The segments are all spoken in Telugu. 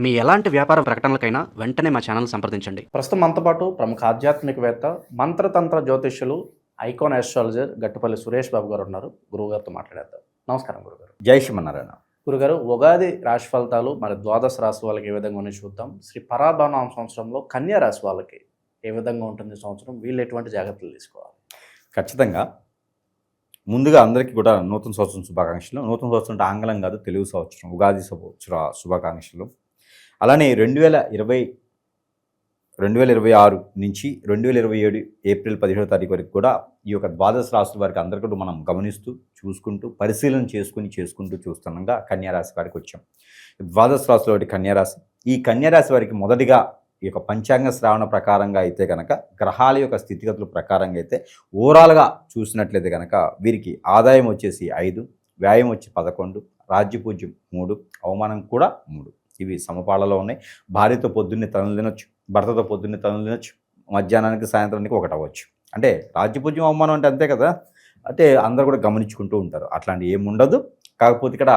మీ ఎలాంటి వ్యాపార ప్రకటనలకైనా వెంటనే మా ఛానల్ సంప్రదించండి. ప్రస్తుతం మనతో పాటు ప్రముఖ ఆధ్యాత్మికవేత్త, మంత్రతంత్ర జ్యోతిష్యులు, ఐకాన్ ఆస్ట్రాలజర్ గట్టుపల్లి సురేష్ బాబు గారు ఉన్నారు. గురువుగారితో మాట్లాడేద్దాం. నమస్కారం గురుగారు. జై శ్రీమన్నారాయణ. గురుగారు, ఉగాది రాశి ఫలితాలు మరి ద్వాదశ రాశి వాళ్ళకి ఏ విధంగా ఉన్నాయి చూద్దాం. శ్రీ పరాభవనామ సంవత్సరంలో కన్యా రాశి వాళ్ళకి ఏ విధంగా ఉంటుంది సంవత్సరం, వీళ్ళు ఎటువంటి జాగ్రత్తలు తీసుకోవాలి? ఖచ్చితంగా ముందుగా అందరికీ కూడా నూతన సంవత్సరం శుభాకాంక్షలు. నూతన సంవత్సరం అంటే ఆంగ్లం కాదు, తెలుగు సంవత్సరం, ఉగాది శుభాకాంక్షలు. అలానే 2026 నుంచి 2027 ఏప్రిల్ 15వ తారీఖు వరకు కూడా ఈ యొక్క ద్వాదశ రాశుల వారికి అందరికీ కూడా మనం గమనిస్తూ చూసుకుంటూ పరిశీలన చేసుకుంటూ చూస్తుండగా కన్యారాశి వారికి వచ్చాం. ద్వాదశ రాశుల వారి కన్యారాశి. ఈ కన్యారాశి వారికి మొదటిగా ఈ యొక్క పంచాంగ శ్రావణ ప్రకారంగా అయితే కనుక, గ్రహాల యొక్క స్థితిగతుల ప్రకారంగా అయితే ఓవరాల్గా చూసినట్లయితే కనుక వీరికి ఆదాయం వచ్చేసి 5, వ్యయం వచ్చి 11, రాజ్యపూజ్యం 3, అవమానం కూడా 3. ఇవి సమపాళ్ళలో ఉన్నాయి. భార్యతో పొద్దున్నే తనులు తినొచ్చు, భర్తతో పొద్దున్నే తనులు తినొచ్చు, మధ్యాహ్నానికి సాయంత్రానికి ఒకటి అవ్వచ్చు. అంటే రాజ్యపూజ్యం అవమానం అంటే అంతే కదా, అంటే అందరూ కూడా గమనించుకుంటూ ఉంటారు. అట్లాంటి ఏముండదు. కాకపోతే ఇక్కడ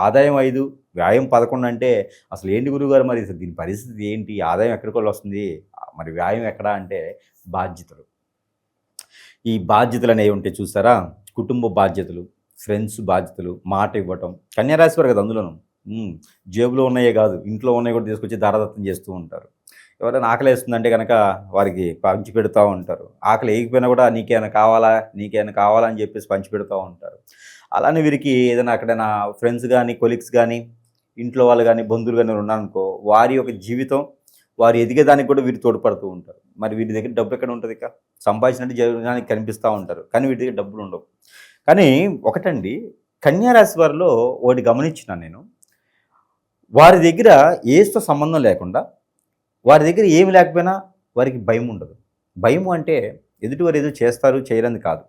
ఆదాయం 5, వ్యయం 11 అంటే అసలు ఏంటి గురువుగారు, మరి దీని పరిస్థితి ఏంటి? ఆదాయం ఎక్కడికి వస్తుంది, మరి వ్యయం ఎక్కడ అంటే బాధ్యతలు. ఈ బాధ్యతలు అనేవి ఉంటే చూసారా, కుటుంబ బాధ్యతలు, ఫ్రెండ్స్ బాధ్యతలు, మాట ఇవ్వటం. కన్యారాశి వారు కదా అందులోనూ జేబులో ఉన్నాయే కాదు, ఇంట్లో ఉన్నాయి కూడా తీసుకొచ్చి దారదత్తం చేస్తూ ఉంటారు. ఎవరైనా ఆకలి వేస్తుందంటే కనుక వారికి పంచి పెడుతూ ఉంటారు. ఆకలి వేయకపోయినా కూడా నీకేమైనా కావాలా అని చెప్పేసి పంచి పెడుతూ ఉంటారు. అలానే వీరికి ఏదైనా అక్కడైనా ఫ్రెండ్స్ కానీ, కొలీగ్స్ కానీ, ఇంట్లో వాళ్ళు కానీ, బంధువులు కానీ ఉన్నారనుకో, వారి యొక్క జీవితం, వారు ఎదిగేదానికి కూడా వీరు తోడ్పడుతూ ఉంటారు. మరి వీరి దగ్గర డబ్బు ఎక్కడ ఉంటుంది? ఇక సంపాదించినట్టు జరగడానికి కనిపిస్తూ ఉంటారు, కానీ వీరి దగ్గర డబ్బులు ఉండవు. కానీ ఒకటండి, కన్యారాశి వారిలో ఒకటి గమనించినాను నేను. వారి దగ్గర ఏసుతో సంబంధం లేకుండా, వారి దగ్గర ఏమి లేకపోయినా వారికి భయం ఉండదు. భయం అంటే ఎదుటివారు ఏదో చేస్తారు చేయరని కాదు,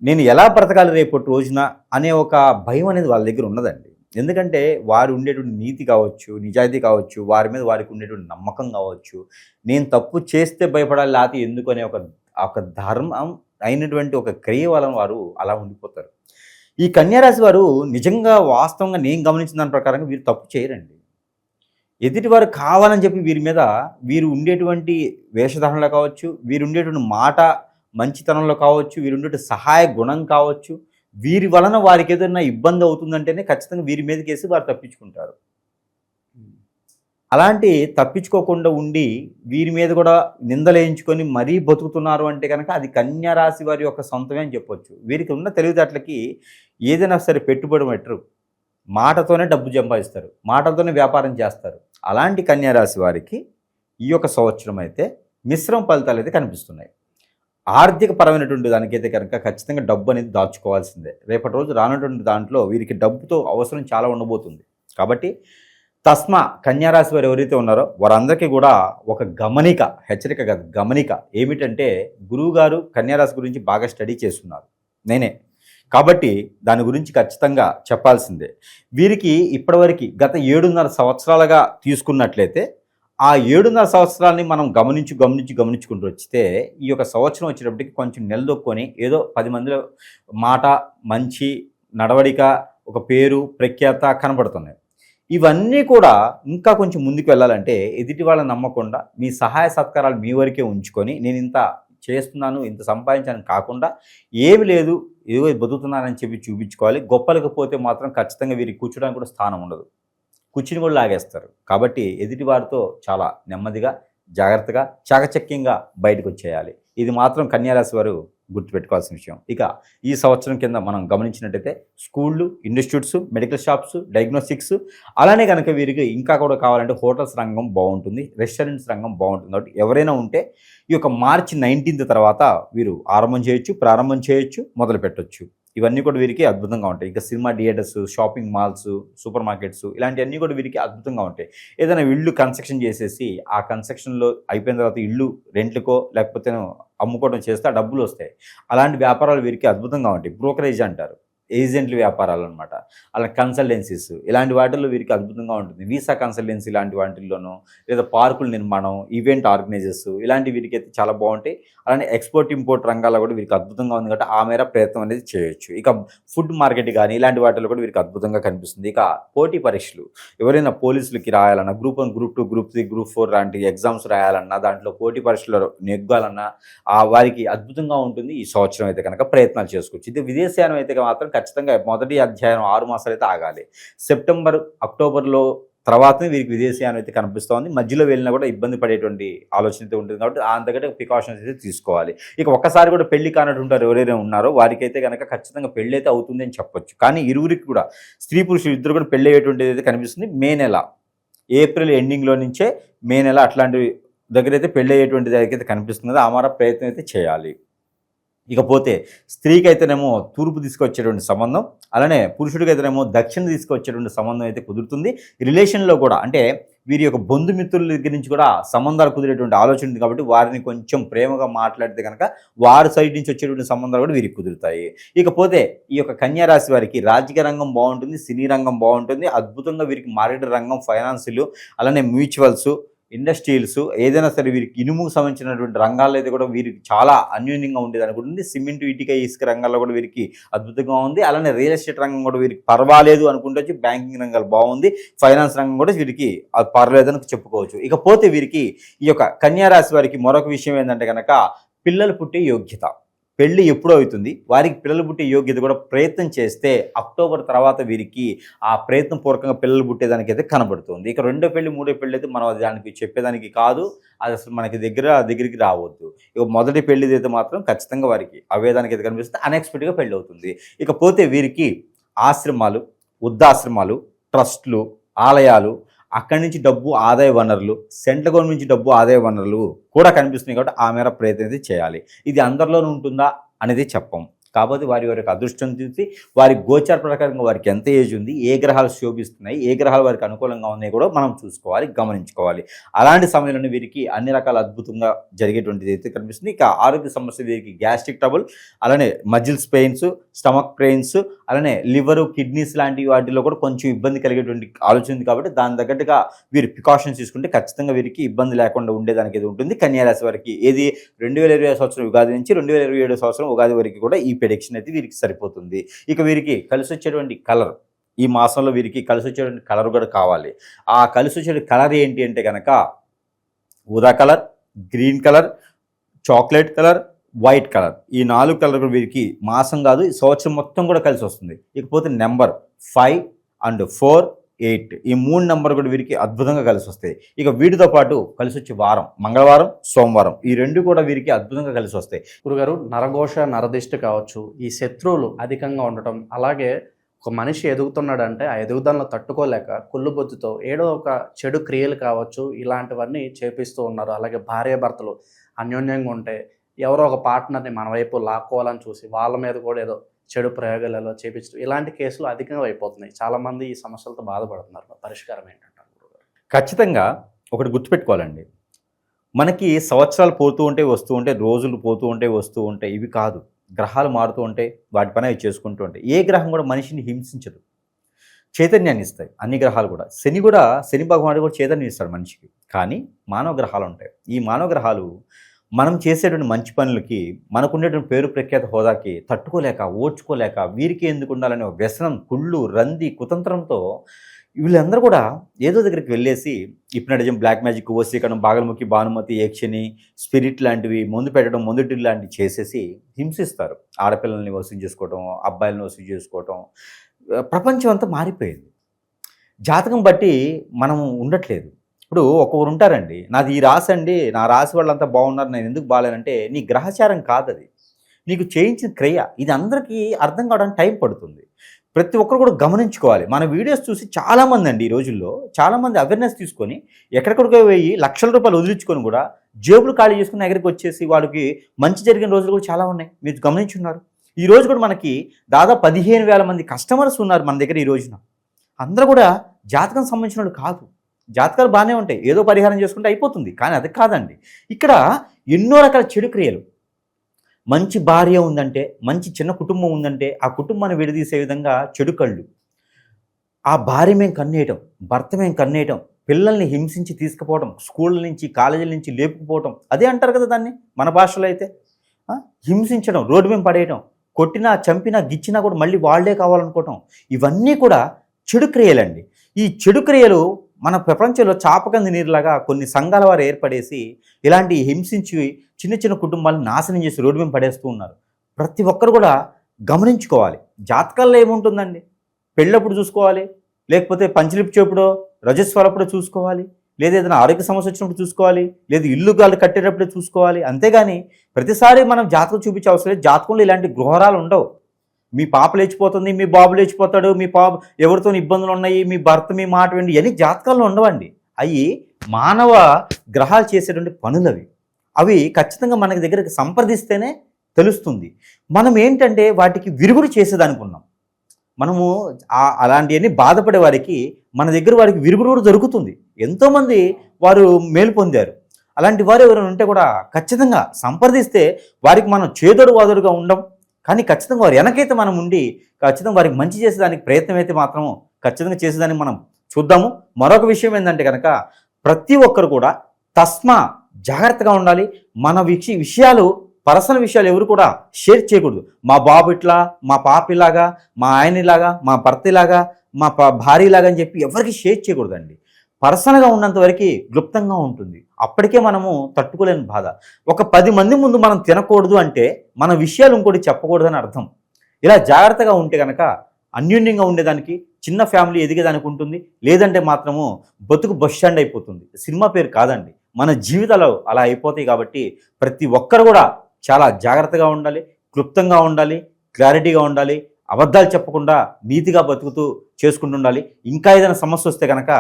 నేను ఎలా బ్రతకాలి రేపటి రోజున అనే ఒక భయం అనేది వాళ్ళ దగ్గర ఉన్నదండి. ఎందుకంటే వారు ఉండేటువంటి నీతి కావచ్చు, నిజాయితీ కావచ్చు, వారి మీద వారికి ఉండేటువంటి నమ్మకం కావచ్చు, నేను తప్పు చేస్తే భయపడాలి లేకపోతే ఎందుకు అనే ఒక ధర్మం అయినటువంటి ఒక క్రియ వలన వారు అలా ఉండిపోతారు. ఈ కన్యారాశి వారు నిజంగా వాస్తవంగా నేను గమనించిన దాని ప్రకారంగా వీరు తప్పు చేయరండి. ఎదుటివారు కావాలని చెప్పి వీరు ఉండేటువంటి వేషధారణలో కావచ్చు, వీరు ఉండేటువంటి మాట మంచితనంలో కావచ్చు, వీరు ఉండేటువంటి సహాయ గుణం కావచ్చు, వీరి వలన వారికి ఏదైనా ఇబ్బంది అవుతుందంటేనే ఖచ్చితంగా వీరి మీదకేసి వారు తప్పించుకుంటారు. అలాంటి తప్పించుకోకుండా ఉండి వీరి మీద కూడా నిందలేయించుకొని మరీ బతుకుతున్నారు అంటే కనుక అది కన్యారాశి వారి యొక్క సొంతమే అని చెప్పొచ్చు. వీరికి ఉన్న తెలివితేటలకి ఏదైనా సరే పెట్టుబడి పెట్టరు, మాటతోనే డబ్బు సంపాదిస్తారు, మాటతోనే వ్యాపారం చేస్తారు. అలాంటి కన్యారాశి వారికి ఈ యొక్క సంవత్సరం అయితే మిశ్రమ ఫలితాలు అయితే కనిపిస్తున్నాయి. ఆర్థిక పరమైనటువంటి దానికైతే కనుక ఖచ్చితంగా డబ్బు అనేది దాచుకోవాల్సిందే. రేపటి రోజు రానటువంటి దాంట్లో వీరికి డబ్బుతో అవసరం చాలా ఉండబోతుంది. కాబట్టి కన్యారాశి వారు ఎవరైతే ఉన్నారో వారందరికీ కూడా ఒక హెచ్చరిక కాదు, గమనిక ఏమిటంటే, గురువుగారు కన్యారాశి గురించి బాగా స్టడీ చేస్తున్నారు నేనే, కాబట్టి దాని గురించి ఖచ్చితంగా చెప్పాల్సిందే. వీరికి ఇప్పటివరకు గత 7.5 సంవత్సరాలుగా తీసుకున్నట్లయితే ఆ 7.5 సంవత్సరాలని మనం గమనించుకుంటూ వచ్చితే ఈ యొక్క సంవత్సరం వచ్చేటప్పటికి కొంచెం నిలదొక్కొని ఏదో 10 మందిలో మాట, మంచి నడవడిక, ఒక పేరు, ప్రఖ్యాత కనబడుతున్నాయి. ఇవన్నీ కూడా ఇంకా కొంచెం ముందుకు వెళ్ళాలంటే ఎదుటి వాళ్ళని నమ్మకుండా మీ సహాయ సత్కారాలు మీ వరకే ఉంచుకొని, నేను ఇంత చేస్తున్నాను, ఇంత సంపాదించాను కాకుండా, ఏమి లేదు ఏదో బతుకుతున్నానని చెప్పి చూపించుకోవాలి. గొప్పలకు పోతే మాత్రం ఖచ్చితంగా వీరికి కూర్చోడానికి కూడా స్థానం ఉండదు, కూర్చుని కూడా లాగేస్తారు. కాబట్టి ఎదుటి వారితో చాలా నెమ్మదిగా, జాగ్రత్తగా, చాకచక్యంగా బయటకు వచ్చేయాలి. ఇది మాత్రం కన్యారాశి వారు గుర్తుపెట్టుకోవాల్సిన విషయం. ఇక ఈ సంవత్సరం కింద మనం గమనించినట్టయితే స్కూళ్ళు, ఇన్స్టిట్యూట్స్, మెడికల్ షాప్స్, డయాగ్నోస్టిక్స్, అలానే కనుక వీరికి ఇంకా కూడా కావాలంటే హోటల్స్ రంగం బాగుంటుంది, రెస్టారెంట్స్ రంగం బాగుంటుంది. కాబట్టి ఎవరైనా ఉంటే ఈ యొక్క మార్చి 19 తర్వాత వీరు ప్రారంభం చేయొచ్చు, మొదలు పెట్టొచ్చు. ఇవన్నీ కూడా వీరికి అద్భుతంగా ఉంటాయి. ఇంకా cinema theatres, shopping malls, super markets, ఇలాంటివన్నీ కూడా వీరికి అద్భుతంగా ఉంటాయి. ఏదైనా ఇల్లు కన్స్ట్రక్షన్ చేసేసి ఆ కన్స్ట్రక్షన్లో అయిపోయిన తర్వాత ఇల్లు రెంట్లకో లేకపోతే అమ్ముకోవడం చేస్తే ఆ డబ్బులు వస్తాయి. అలాంటి వ్యాపారాలు వీరికి అద్భుతంగా ఉంటాయి. బ్రోకరేజ్ అంటారు. ఏజెంట్ల వ్యాపారాలు అనమాట. అలా కన్సల్టెన్సీస్ ఇలాంటి వాటిల్లో వీరికి అద్భుతంగా ఉంటుంది. వీసా కన్సల్టెన్సీ ఇలాంటి వాటిల్లోనూ, లేదా పార్కుల నిర్మాణం, ఈవెంట్ ఆర్గనైజర్స్ ఇలాంటి వీరికి అయితే చాలా బాగుంటాయి. అలానే ఎక్స్పోర్ట్ ఇంపోర్ట్ రంగాల్లో కూడా వీరికి అద్భుతంగా ఉంది కాబట్టి ఆ మేర ప్రయత్నం అనేది చేయొచ్చు. ఇక ఫుడ్ మార్కెట్ కానీ ఇలాంటి వాటిల్లో కూడా వీరికి అద్భుతంగా కనిపిస్తుంది. ఇక పోటీ పరీక్షలు ఎవరైనా పోలీసులకి రాయాలన్నా, గ్రూప్ 1, గ్రూప్ 2, గ్రూప్ 3, గ్రూప్ 4 లాంటి ఎగ్జామ్స్ రాయాలన్నా, దాంట్లో పోటీ పరీక్షలు నెగ్గాలన్నా వారికి అద్భుతంగా ఉంటుంది. ఈ సంవత్సరం అయితే కనుక ప్రయత్నాలు చేసుకోవచ్చు. ఇది విదేశయానం అయితే మాత్రం ఖచ్చితంగా మొదటి అధ్యాయం 6 మాసాలు అయితే ఆగాలి. సెప్టెంబర్, అక్టోబర్లో తర్వాతనే వీరికి విదేశయానం అయితే కనిపిస్తోంది. మధ్యలో వెళ్ళినా కూడా ఇబ్బంది పడేటువంటి ఆలోచన అయితే ఉంటుంది కాబట్టి అంతకంటే ప్రికాషన్స్ అయితే తీసుకోవాలి. ఇక ఒక్కసారి కూడా పెళ్లి కానట్టుంటారు ఎవరైనా ఉన్నారో వారికైతే కనుక ఖచ్చితంగా పెళ్ళి అయితే అవుతుంది అని చెప్పొచ్చు. కానీ ఇరువురికి కూడా స్త్రీ పురుషులు ఇద్దరు కూడా పెళ్ళి అయ్యేటువంటిది అయితే కనిపిస్తుంది. మే నెల, ఏప్రిల్ ఎండింగ్లో నుంచే మే నెల అట్లాంటి దగ్గర అయితే పెళ్ళి అయ్యేటువంటిది అయితే కనిపిస్తుంది. ఆ ప్రయత్నం అయితే చేయాలి. ఇకపోతే స్త్రీకి అయితేనేమో తూర్పు తీసుకొచ్చేటువంటి సంబంధం, అలానే పురుషుడికి అయితేనేమో దక్షిణ తీసుకొచ్చేటువంటి సంబంధం అయితే కుదురుతుంది. రిలేషన్లో కూడా అంటే వీరి యొక్క బంధుమిత్రుల దగ్గర నుంచి కూడా సంబంధాలు కుదిరేటువంటి ఆలోచన ఉంది కాబట్టి వారిని కొంచెం ప్రేమగా మాట్లాడితే కనుక వారి సైడ్ నుంచి వచ్చేటువంటి సంబంధాలు కూడా వీరికి కుదురుతాయి. ఇకపోతే ఈ యొక్క కన్యా రాశి వారికి రాజకీయ రంగం బాగుంటుంది, సినీ రంగం బాగుంటుంది. అద్భుతంగా వీరికి మార్కెట్ రంగం, ఫైనాన్సులు, అలానే మ్యూచువల్స్, ఇండస్ట్రియల్స్ ఏదైనా సరే వీరికి ఇనుముకు సంబంధించినటువంటి రంగాల్లో అయితే కూడా వీరికి చాలా అన్యోన్యంగా ఉండేది అనుకుంటుంది. సిమెంట్, ఇటుక, ఇసుక రంగాల్లో కూడా వీరికి అద్భుతంగా ఉంది. అలానే రియల్ ఎస్టేట్ రంగం కూడా వీరికి పర్వాలేదు అనుకుంటే, బ్యాంకింగ్ రంగాలు బాగుంది, ఫైనాన్స్ రంగం కూడా వీరికి అది పర్వాలేదని చెప్పుకోవచ్చు. ఇకపోతే వీరికి ఈ యొక్క కన్యా రాశి వారికి మరొక విషయం ఏంటంటే కనుక పిల్లలు పుట్టే యోగ్యత. పెళ్ళి ఎప్పుడో అవుతుంది, వారికి పిల్లలు పుట్టే యోగ్యత కూడా ప్రయత్నం చేస్తే అక్టోబర్ తర్వాత వీరికి ఆ ప్రయత్నం పూర్వకంగా పిల్లలు పుట్టేదానికైతే కనబడుతుంది. ఇక రెండో పెళ్లి, మూడో పెళ్ళి అయితే మనం దానికి చెప్పేదానికి కాదు, అది అసలు మనకి దగ్గరికి రావద్దు. ఇక మొదటి పెళ్లిది అయితే మాత్రం ఖచ్చితంగా వారికి అవేదానికి అయితే కనిపిస్తుంది, అన్ఎక్స్పెక్టెడ్గా పెళ్ళి అవుతుంది. ఇకపోతే వీరికి ఆశ్రమాలు, వృద్ధాశ్రమాలు, ట్రస్ట్లు, ఆలయాలు, అక్కడి నుంచి డబ్బు ఆదాయ వనరులు, సెంట్రల్ గవర్నమెంట్ నుంచి డబ్బు ఆదాయ వనరులు కూడా కనిపిస్తున్నాయి కాబట్టి ఆ మేర ప్రయత్నం అయితే చేయాలి. ఇది అందరిలోనూ ఉంటుందా అనేది చెప్పం. కాకపోతే వారి యొక్క అదృష్టం చూసి వారి గోచార ప్రకారంగా వారికి ఎంత ఏజ్ ఉంది, ఏ గ్రహాలు శోభిస్తున్నాయి, ఏ గ్రహాలు వారికి అనుకూలంగా ఉన్నాయి కూడా మనం చూసుకోవాలి, గమనించుకోవాలి. అలాంటి సమయంలోనే వీరికి అన్ని రకాల అద్భుతంగా జరిగేటువంటిది అయితే కనిపిస్తుంది. ఇక ఆరోగ్య సమస్య వీరికి గ్యాస్ట్రిక్ ట్రబుల్, అలానే మజిల్స్ పెయిన్స్, స్టమక్ పెయిన్స్, అలానే లివరు, కిడ్నీస్ లాంటి వాటిలో కూడా కొంచెం ఇబ్బంది కలిగేటువంటి ఆలోచన ఉంది కాబట్టి దాని తగ్గట్టుగా వీరు ప్రికాషన్స్ తీసుకుంటే ఖచ్చితంగా వీరికి ఇబ్బంది లేకుండా ఉండేదానికి ఏది ఉంటుంది. కన్యా రాశి వారికి ఏది 2020 సంవత్సరం ఉగాది నుంచి 2027 సంవత్సరం ఉగాది వరకు కూడా ఈ ప్రెడిక్షన్ అయితే వీరికి సరిపోతుంది. ఇక వీరికి కలిసి వచ్చేటువంటి కలర్, ఈ మాసంలో వీరికి కలిసి వచ్చేటువంటి కలర్ కూడా కావాలి. ఆ కలిసి వచ్చే కలర్ ఏంటి అంటే కనుక ఊదా colour, green colour, chocolate colour, white colour. ఈ 4 కలర్ కూడా వీరికి మాసం కాదు, ఈ సంవత్సరం మొత్తం కూడా కలిసి వస్తుంది. ఇకపోతే నెంబర్ 5 అండ్ 4, 8 ఈ 3 నెంబర్ కూడా వీరికి అద్భుతంగా కలిసి వస్తాయి. ఇక వీటితో పాటు కలిసి వచ్చే వారం మంగళవారం, సోమవారం, ఈ 2 కూడా వీరికి అద్భుతంగా కలిసి వస్తాయి. గురుగారు, నరఘోష, నరదిష్టి కావచ్చు, ఈ శత్రువులు అధికంగా ఉండటం, అలాగే ఒక మనిషి ఎదుగుతున్నాడంటే ఆ ఎదుగుదలను తట్టుకోలేక కుళ్ళుబొద్దుతో ఏడో ఒక చెడు క్రియలు కావచ్చు ఇలాంటివన్నీ చేపిస్తూ ఉన్నారు. అలాగే భార్యాభర్తలు అన్యోన్యంగా ఉంటే ఎవరో ఒక పార్ట్నర్ని మన వైపు లాక్కోవాలని చూసి వాళ్ళ మీద కూడా ఏదో చెడు ప్రయోగాలలో చేపించడం, ఇలాంటి కేసులు అధికంగా అయిపోతున్నాయి. చాలామంది ఈ సమస్యలతో బాధపడుతున్నారు. పరిష్కారం ఏంటంటారు గురుగారు? ఖచ్చితంగా ఒకటి గుర్తుపెట్టుకోవాలండి, మనకి సంవత్సరాలు పోతూ ఉంటే వస్తూ ఉంటే, రోజులు పోతూ ఉంటే వస్తూ ఉంటాయి. ఇవి కాదు, గ్రహాలు మారుతూ ఉంటాయి, వాటి పని అవి చేసుకుంటూ ఉంటాయి. ఏ గ్రహం కూడా మనిషిని హింసించదు, చైతన్యాన్ని ఇస్తాయి అన్ని గ్రహాలు కూడా. శని భగవానుడు కూడా చైతన్యం ఇస్తాడు మనిషికి. కానీ మానవ గ్రహాలు ఉంటాయి. ఈ మానవ గ్రహాలు మనం చేసేటువంటి మంచి పనులకి, మనకుండేటువంటి పేరు ప్రఖ్యాత హోదాకి తట్టుకోలేక, ఓర్చుకోలేక వీరికి ఎందుకు ఉండాలనే వ్యసనం, కుళ్ళు, రంది, కుతంత్రంతో వీళ్ళందరూ కూడా ఏదో దగ్గరికి వెళ్ళేసి హిప్నటిజం, బ్లాక్ మ్యాజిక్, వశీకరణం, బాగలముఖి, భానుమతి, యక్షిని, స్పిరిట్ లాంటివి, మందు పెట్టడం, మందుటి లాంటివి చేసేసి హింసిస్తారు. ఆడపిల్లల్ని వసూలు చేసుకోవటం, అబ్బాయిలను వసూలు చేసుకోవటం. ప్రపంచం అంతా మారిపోయింది. జాతకం బట్టి మనం ఉండట్లేదు. ఇప్పుడు ఒకరు ఉంటారండి, నాది ఈ రాశి అండి, నా రాశి వాళ్ళంతా బాగున్నారు, నేను ఎందుకు బాగాలేనంటే నీ గ్రహచారం కాదు, అది నీకు చేయించిన క్రియ. ఇది అందరికీ అర్థం కావడానికి టైం పడుతుంది. ప్రతి ఒక్కరు కూడా గమనించుకోవాలి. మన వీడియోస్ చూసి చాలామంది అండి ఈ రోజుల్లో చాలామంది అవేర్నెస్ తీసుకొని ఎక్కడెక్కడికో పోయి లక్షల రూపాయలు వదిలించుకొని కూడా జేబులు ఖాళీ చేసుకుని దగ్గరికి వచ్చేసి వాడికి మంచి జరిగిన రోజులు కూడా చాలా ఉన్నాయి. మీరు గమనించున్నారు. ఈ రోజు కూడా మనకి దాదాపు 15,000 మంది కస్టమర్స్ ఉన్నారు మన దగ్గర ఈ రోజున. అందరూ కూడా జాతకం సంబంధించిన వాళ్ళు కాదు. జాతకాలు బాగానే ఉంటాయి, ఏదో పరిహారం చేసుకుంటే అయిపోతుంది. కానీ అది కాదండి. ఇక్కడ ఎన్నో రకాల చెడు క్రియలు, మంచి భార్య ఉందంటే, మంచి చిన్న కుటుంబం ఉందంటే ఆ కుటుంబాన్ని విడదీసే విధంగా చెడు కళ్ళు, ఆ భార్య మేము కన్నేయటం, భర్త మేము కన్నేయటం, పిల్లల్ని హింసించి తీసుకుపోవడం, స్కూళ్ళ నుంచి కాలేజీల నుంచి లేపుకుపోవటం, అదే అంటారు కదా దాన్ని మన భాషలో అయితే. హింసించడం, రోడ్డు మీద పడేయటం, కొట్టినా చంపినా గిచ్చినా కూడా మళ్ళీ వాళ్ళే కావాలనుకోవటం, ఇవన్నీ కూడా చెడు క్రియలండి. ఈ చెడు క్రియలు మన ప్రపంచంలో చాపకంది నీరులాగా కొన్ని సంఘాల వారు ఏర్పడేసి ఇలాంటి హింసించి చిన్న చిన్న కుటుంబాలను నాశనం చేసి రోడ్డు మీద పడేస్తూ ఉన్నారు. ప్రతి ఒక్కరు కూడా గమనించుకోవాలి. జాతకాల్లో ఏముంటుందండి, పెళ్ళప్పుడు చూసుకోవాలి, లేకపోతే పంచలిపి చెప్పుడో రజస్వరప్పుడో చూసుకోవాలి, లేదా ఏదైనా ఆరోగ్య సమస్య వచ్చినప్పుడు చూసుకోవాలి, లేదా ఇల్లు గాలు కట్టేటప్పుడే చూసుకోవాలి. అంతేగాని ప్రతిసారి మనం జాతకం చూపించే అవసరం లేదు. జాతకంలో ఇలాంటి గృహరాలు ఉండవు. మీ పాప లేచిపోతుంది, మీ బాబు లేచిపోతాడు, మీ పాప ఎవరితో ఇబ్బందులు ఉన్నాయి, మీ భర్త మీ మాట వెండి, ఇవన్నీ జాతకాల్లో ఉండవండి. అవి మానవ గ్రహాలు చేసేటువంటి పనులవి. అవి ఖచ్చితంగా మనకి దగ్గరికి సంప్రదిస్తేనే తెలుస్తుంది. మనం ఏంటంటే వాటికి విరుగుడు చేసేదనుకున్నాం. మనము అలాంటివన్నీ బాధపడే వారికి మన దగ్గర వారికి విరుగుడు కూడా దొరుకుతుంది. ఎంతోమంది వారు మేలు పొందారు. అలాంటి వారు ఎవరైనా ఉంటే కూడా ఖచ్చితంగా సంప్రదిస్తే వారికి మనం చేదోడు వాదోడుగా ఉండం, కానీ ఖచ్చితంగా వారు వెనకైతే మనం ఉండి ఖచ్చితంగా వారికి మంచి చేసేదానికి ప్రయత్నం అయితే మాత్రము ఖచ్చితంగా చేసేదానికి మనం చూద్దాము. మరొక విషయం ఏంటంటే కనుక ప్రతి ఒక్కరు కూడా జాగ్రత్తగా ఉండాలి. మన విషయాలు, పర్సనల్ విషయాలు ఎవరు కూడా షేర్ చేయకూడదు. మా బాబు ఇట్లా, మా పాప ఇలాగా, మా ఆయన ఇలాగా, మా భర్త ఇలాగా, మా భార్య ఇలాగా అని చెప్పి ఎవరికి షేర్ చేయకూడదండి. పర్సనల్గా ఉన్నంత వరకు క్లుప్తంగా ఉంటుంది. అప్పటికే మనము తట్టుకోలేని బాధ. ఒక 10 మంది ముందు మనం తినకూడదు అంటే మన విషయాలు ఇంకోటి చెప్పకూడదని అర్థం. ఇలా జాగ్రత్తగా ఉంటే కనుక అన్యోన్యంగా ఉండేదానికి, చిన్న ఫ్యామిలీ ఎదిగేదానికి ఉంటుంది. లేదంటే మాత్రము బతుకు బస్ స్టాండ్ అయిపోతుంది. సినిమా పేరు కాదండి, మన జీవితాలు అలా అయిపోతాయి. కాబట్టి ప్రతి ఒక్కరు కూడా చాలా జాగ్రత్తగా ఉండాలి, క్లుప్తంగా ఉండాలి, క్లారిటీగా ఉండాలి, అబద్ధాలు చెప్పకుండా నీతిగా బతుకుతూ చేసుకుంటూ ఉండాలి. ఇంకా ఏదైనా సమస్య వస్తే కనుక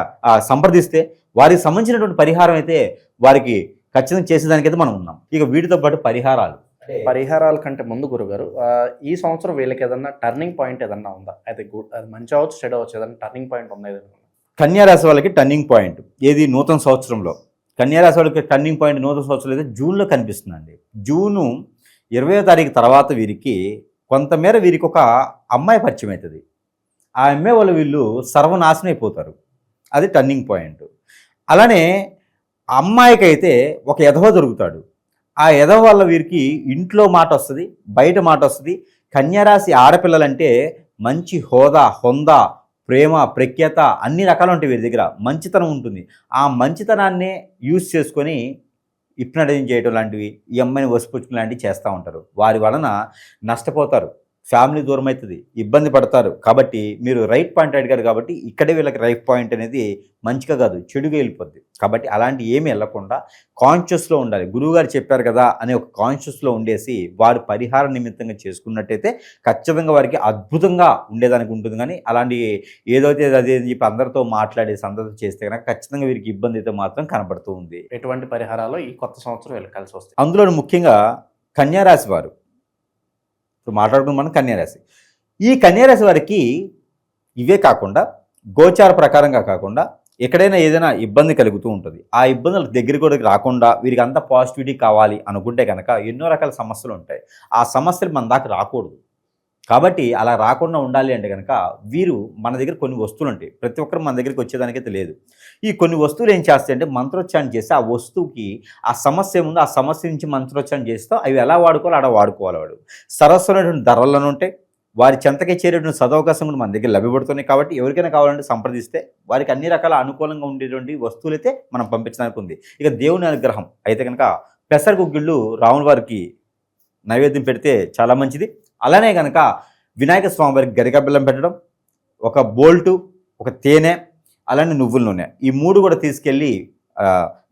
సంప్రదిస్తే వారికి సంబంధించినటువంటి పరిహారం అయితే వారికి ఖచ్చితంగా చేసేదానికైతే మనం ఉన్నాం. ఇక వీటితో పాటు పరిహారాల కంటే ముందు గురుగారు, ఈ సంవత్సరం వీళ్ళకి ఏదన్నా టర్నింగ్ పాయింట్ ఏదన్నా ఉందా? అది మంచి అవచ్చు, చెడు అవచ్చు, ఏదన్నా టర్నింగ్ పాయింట్ ఉందా? కన్యారాశి వాళ్ళకి టర్నింగ్ పాయింట్ ఏది? నూతన సంవత్సరంలో కన్యారాశి వాళ్ళకి టర్నింగ్ పాయింట్ నూతన సంవత్సరం అయితే జూన్లో కనిపిస్తుందండి. జూను 20వ తారీఖు తర్వాత వీరికి కొంతమేర వీరికి ఒక అమ్మాయి పరిచయం అవుతుంది. ఆ అమ్మాయి వాళ్ళు వీళ్ళు సర్వనాశనం అయిపోతారు. అది టర్నింగ్ పాయింట్. అలానే అమ్మాయికి అయితే ఒక ఎదవ దొరుకుతాడు. ఆ ఎదవ వల్ల వీరికి ఇంట్లో మాట వస్తుంది, బయట మాట వస్తుంది. కన్యారాశి ఆడపిల్లలంటే మంచి హోదా, హొందా, ప్రేమ, ప్రఖ్యాత అన్ని రకాలు ఉంటాయి వీరి దగ్గర. మంచితనం ఉంటుంది. ఆ మంచితనాన్నే యూజ్ చేసుకొని హిప్నటైజింగ్ చేయడం లాంటివి, ఈ అమ్మాయిని వసిపుచ్చుకుని లాంటివి చేస్తూ ఉంటారు. వారి వలన నష్టపోతారు, ఫ్యామిలీ దూరం అవుతుంది, ఇబ్బంది పడతారు. కాబట్టి మీరు రైట్ పాయింట్ అడిగారు కాబట్టి ఇక్కడే వీళ్ళకి రైట్ పాయింట్ అనేది మంచిగా కాదు, చెడుగా వెళ్ళిపోద్ది. కాబట్టి అలాంటి ఏమీ వెళ్ళకుండా కాన్షియస్లో ఉండాలి. గురువుగారు చెప్పారు కదా అనే ఒక కాన్షియస్లో ఉండేసి వారు పరిహార నిమిత్తంగా చేసుకున్నట్టయితే ఖచ్చితంగా వారికి అద్భుతంగా ఉండేదానికి ఉంటుంది. కానీ అలాంటి ఏదైతే అదే అని చెప్పి అందరితో మాట్లాడేసి అందరితో చేస్తే కనుక ఖచ్చితంగా వీరికి ఇబ్బంది అయితే మాత్రం కనబడుతూ ఉంది. ఎటువంటి పరిహారాలు ఈ కొత్త సంవత్సరం వీళ్ళకి కలిసి వస్తాయి? అందులో ముఖ్యంగా కన్యారాశి వారు ఇప్పుడు మాట్లాడుకున్న మనం కన్యారాశి. ఈ కన్యారాశి వారికి ఇవే కాకుండా గోచార ప్రకారంగా కాకుండా ఎక్కడైనా ఏదైనా ఇబ్బంది కలుగుతూ ఉంటుంది. ఆ ఇబ్బందుల దగ్గర కూడా రాకుండా వీరికి అంతా పాజిటివిటీ కావాలి అనుకుంటే కనుక ఎన్నో రకాల సమస్యలు ఉంటాయి. ఆ సమస్యలు మన దాకా రాకూడదు. కాబట్టి అలా రాకుండా ఉండాలి అంటే కనుక వీరు మన దగ్గర కొన్ని వస్తువులు ఉంటాయి. ప్రతి ఒక్కరు మన దగ్గరికి వచ్చేదానికైతే లేదు. ఈ కొన్ని వస్తువులు ఏం చేస్తాయంటే మంత్రోచ్చారణ చేస్తే ఆ వస్తువుకి ఆ సమస్య ఏముందో ఆ సమస్య నుంచి మంత్రోచ్చారణ చేస్తే అవి ఎలా వాడుకోవాలో అలా వాడుకోవాలి. వాడు సరస్వమైనటువంటి ధరలను ఉంటే వారి చెంతకే చేరేటువంటి సదవకాశం కూడా మన దగ్గర లభ్యపడుతున్నాయి. కాబట్టి ఎవరికైనా కావాలంటే సంప్రదిస్తే వారికి అన్ని రకాల అనుకూలంగా ఉండేటువంటి వస్తువులు అయితే మనం పంపించడానికి ఉంది. ఇక దేవుని అనుగ్రహం అయితే కనుక పెసర గుగ్గిళ్ళు రాముల వారికి నైవేద్యం పెడితే చాలా మంచిది. అలానే కనుక వినాయక స్వామి వారికి గరిక బెల్లం పెట్టడం, ఒక బోల్టు, ఒక తేనె, అలానే నువ్వుల నూనె, ఈ 3 కూడా తీసుకెళ్ళి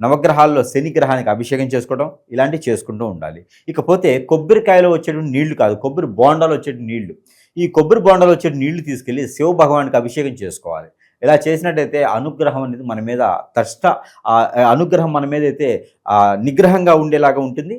నవగ్రహాల్లో శని గ్రహానికి అభిషేకం చేసుకోవడం ఇలాంటివి చేసుకుంటూ ఉండాలి. ఇకపోతే కొబ్బరికాయలో వచ్చేటువంటి నీళ్లు కాదు, కొబ్బరి బోండాలు వచ్చేటువంటి నీళ్లు, ఈ కొబ్బరి బోండాలు వచ్చే నీళ్లు తీసుకెళ్ళి శివ భగవానికి అభిషేకం చేసుకోవాలి. ఇలా చేసినట్టయితే అనుగ్రహం అనేది మన మీద అనుగ్రహం మన మీద అయితే నిగ్రహంగా ఉండేలాగా ఉంటుంది,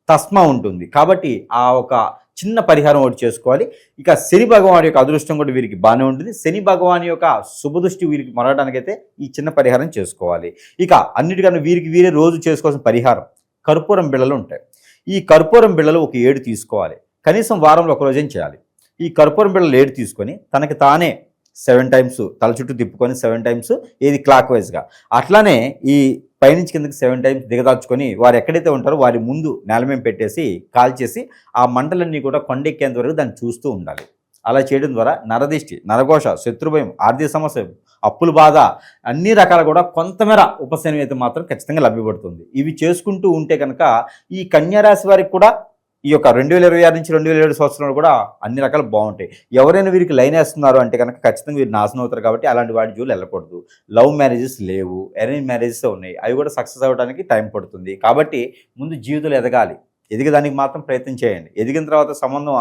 తస్మా ఉంటుంది. కాబట్టి ఆ ఒక చిన్న పరిహారం ఒకటి చేసుకోవాలి. ఇక శని భగవాన్ యొక్క అదృష్టం కూడా వీరికి బాగానే ఉంటుంది. శని భగవాన్ యొక్క శుభదృష్టి వీరికి మరగడానికైతే ఈ చిన్న పరిహారం చేసుకోవాలి. ఇక అన్నిటికన్నా వీరికి వీరే రోజు చేసుకోవాల్సిన పరిహారం కర్పూరం బిళ్ళలు ఉంటాయి. ఈ కర్పూరం బిళ్ళలు ఒక 7 తీసుకోవాలి. కనీసం వారంలో ఒక రోజేం చేయాలి. ఈ కర్పూరం బిళ్ళలు 7 తీసుకొని తనకి తానే 7 టైమ్స్ తల చుట్టూ తిప్పుకొని 7 టైమ్స్ ఏది క్లాక్ వైజ్గా, అట్లానే ఈ పైనుంచి కిందకి 7 టైమ్స్ దిగదార్చుకొని వారు ఎక్కడైతే ఉంటారో వారి ముందు నేల మీద పెట్టేసి కాల్చేసి ఆ మంటలన్నీ కూడా కొండెక్కేంత వరకు దాన్ని చూస్తూ ఉండాలి. అలా చేయడం ద్వారా నరదిష్టి, నరఘోష, శత్రుభయం, ఆర్థిక సమస్య, అప్పుల బాధ అన్ని రకాల కూడా కొంతమేర ఉపశమనం అయితే మాత్రం ఖచ్చితంగా లభ్యపడుతుంది. ఇవి చేసుకుంటూ ఉంటే కనుక ఈ కన్యా రాశి వారికి కూడా ఈ యొక్క 2026 నుంచి 2027 సంవత్సరంలో కూడా అన్ని రకాలు బాగుంటాయి. ఎవరైనా వీరికి లైన్ వేస్తున్నారు అంటే కనుక ఖచ్చితంగా వీరు నాశనం అవుతారు. కాబట్టి అలాంటి వాటి జోలు వెళ్ళకూడదు. లవ్ మ్యారేజెస్ లేవు, అరేంజ్ మ్యారేజెస్ ఉన్నాయి, అవి కూడా సక్సెస్ అవ్వడానికి టైం పడుతుంది. కాబట్టి ముందు జీవితంలో ఎదగాలి, ఎదిగేదానికి మాత్రం ప్రయత్నం చేయండి. ఎదిగిన తర్వాత సంబంధం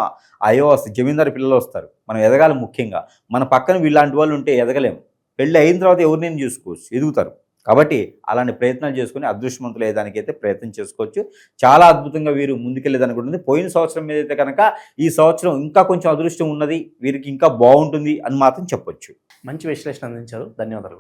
అయ్యో వస్తుంది, జమీందారు పిల్లలు వస్తారు. మనం ఎదగాలి. ముఖ్యంగా మన పక్కన వీళ్ళంటి వాళ్ళు ఉంటే ఎదగలేము. పెళ్ళి అయిన తర్వాత ఎవరినైనా చూసుకోవచ్చు, ఎదుగుతారు. కాబట్టి అలాంటి ప్రయత్నాలు చేసుకుని అదృష్టవంతులు అయ్యేదానికైతే ప్రయత్నం చేసుకోవచ్చు. చాలా అద్భుతంగా వీరు ముందుకెళ్ళేదానికి ఉంటుంది. పోయిన సంవత్సరం మీద అయితే కనుక ఈ సంవత్సరం ఇంకా కొంచెం అదృష్టం ఉన్నది, వీరికి ఇంకా బాగుంటుంది అని మాత్రం చెప్పొచ్చు. మంచి విశ్లేషణ అందించారు. ధన్యవాదాలు.